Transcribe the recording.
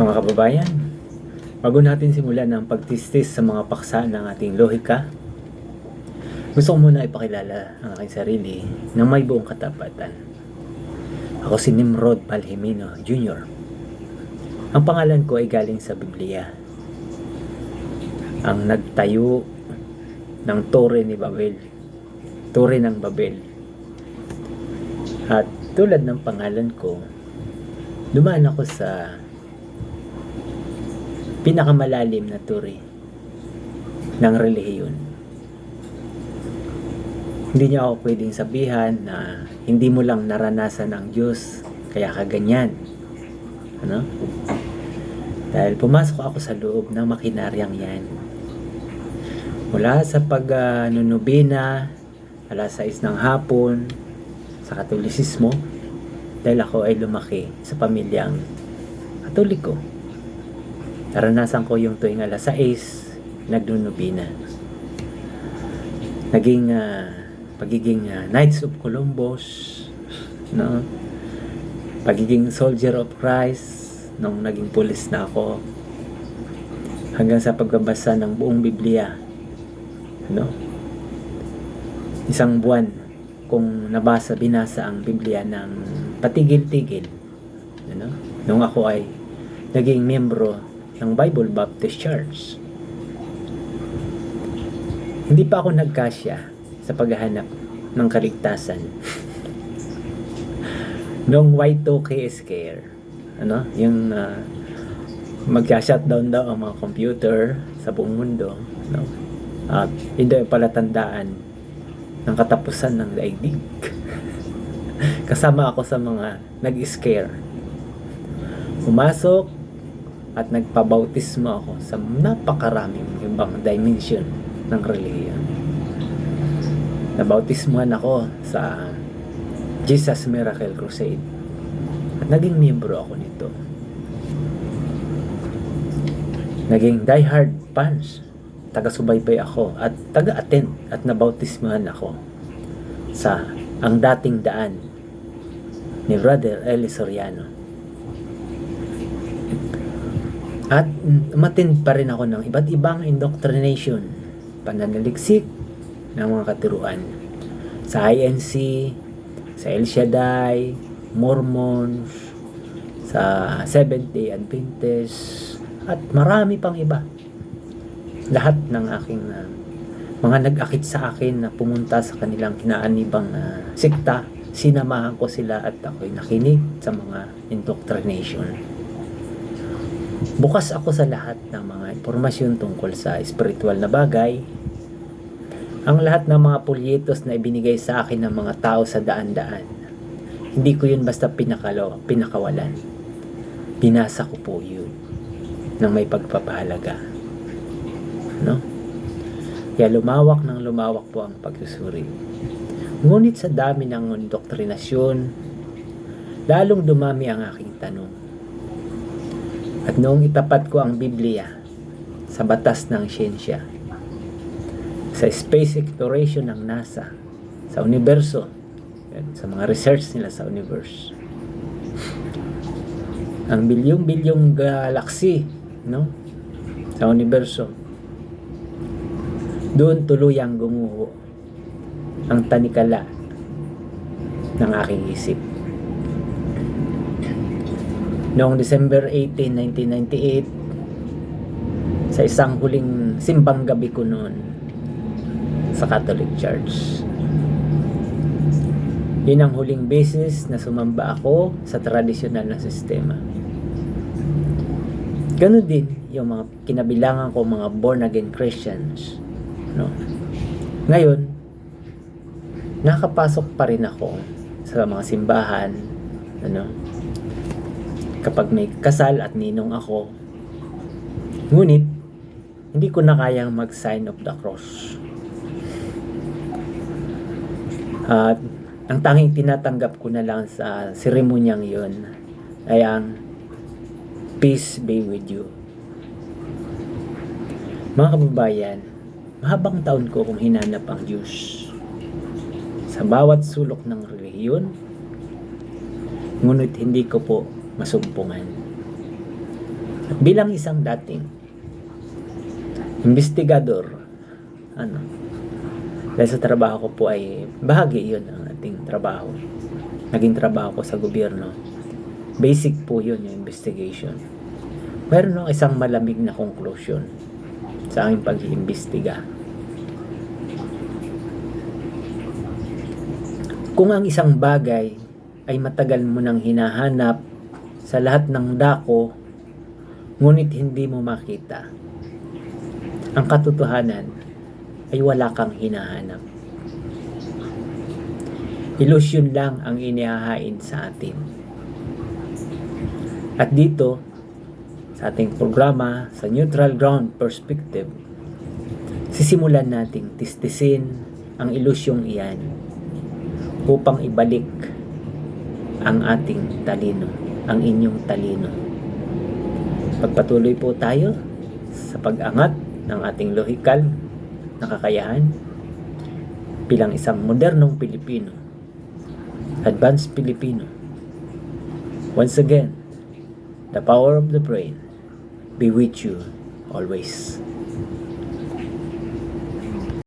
Mga kababayan, bago natin simulan ang pagtistis sa mga paksa ng ating lohika, gusto ko muna ipakilala ang aking sarili ng may buong katapatan. Ako si Nimrod Palhimino Jr. Ang pangalan ko ay galing sa Biblia. Ang nagtayo ng Tore ni Babel, Tore ng Babel. At tulad ng pangalan ko, dumaan ako sa pinakamalalim na turi ng relihiyon. Hindi niya ako pwedeng sabihan na hindi mo lang naranasan ang Diyos kaya ka ganyan. Ano? Dahil pumasok ako sa loob ng makinaryang yan. Mula sa pag-nunubina, alas 6 ng hapon, sa Katolisismo, dahil ako ay lumaki sa pamilyang Katoliko. Naranasan ko yung tuwing alas 6, nagnunubina. Naging pagiging Knights of Columbus, no? Pagiging Soldier of Christ nung naging pulis na ako, hanggang sa pagbabasa ng buong Biblia, no? Isang buwan kung binasa ang Biblia ng patigil-tigil, no? Nung ako ay naging miyembro ng Bible Baptist Church. Hindi pa ako nagkasya sa paghahanap ng kaligtasan. Noong Y2K scare, ano, yung magka-shutdown daw ang mga computer sa buong mundo, no? At ito ay palatandaan ng katapusan ng daigdig. Kasama ako sa mga nag-scare. Pumasok at nagpabautismo ako sa napakaraming ibang dimension ng relihiyon. Nabautismuhan ako sa Jesus Miracle Crusade at naging miyembro ako nito. Naging diehard fans, taga-subaybay ako at taga-attend at nabautismuhan ako sa ang dating daan ni Brother Eli Soriano. At umattend pa rin ako ng iba't ibang indoctrination, pananaliksik ng mga katuruan sa INC, sa El Shaddai, Mormons, sa Seventh-day Adventist, at marami pang iba. Lahat ng aking mga nag-akit sa akin na pumunta sa kanilang kinaanibang sikta, sinamahan ko sila at ako'y nakinig sa mga indoctrination. Bukas ako sa lahat ng mga impormasyon tungkol sa spiritual na bagay. Ang lahat ng mga polyetos na ibinigay sa akin ng mga tao sa daan-daan, hindi ko yun basta pinakawalan. Binasa ko po yun ng may pagpapahalaga. No? Kaya lumawak po ang pagsusuri. Ngunit sa dami ng indoktrinasyon, lalong dumami ang aking tanong. At noong itapat ko ang Biblia sa batas ng siyensya, sa space exploration ng NASA, sa universo, sa mga research nila sa universe, ang bilyong-bilyong galaxy, no, sa universo, doon tuluyang gumuho ang tanikala ng aking isip. Noong December 18, 1998, sa isang huling simbang gabi ko noon sa Catholic Church. Yun ang huling beses na sumamba ako sa tradisyonal na sistema. Ganun din yung mga kinabilangan ko mga born-again Christians. No? Ngayon, nakapasok pa rin ako sa mga simbahan, ano, kapag may kasal at ninong ako. Ngunit, hindi ko na kayang mag-sign of the cross. At ang tanging tinatanggap ko na lang sa seremonyang yun ay ang peace be with you. Mga kababayan, mahabang taon ko kung hinanap ang Diyos sa bawat sulok ng relihiyon, ngunit hindi ko po masumpungan. At bilang isang dating investigador, dahil sa trabaho ko po ay bahagi yun ang ating trabaho. Naging trabaho ko sa gobyerno. Basic po yun yung investigation. Meron ng isang malamig na conclusion sa aking pag-iimbestiga. Kung ang isang bagay ay matagal mo nang hinahanap sa lahat ng dako, ngunit hindi mo makita, ang katotohanan ay wala kang hinahanap. Ilusyon lang ang inihahain sa atin. At dito, sa ating programa, sa Neutral Ground Perspective, sisimulan nating tistisin ang ilusyong iyan upang ibalik ang ating talino, ang inyong talino. Pagpatuloy po tayo sa pag-angat ng ating lohikal na kakayahan bilang isang modernong Pilipino, advanced Pilipino. Once again, the power of the brain be with you always.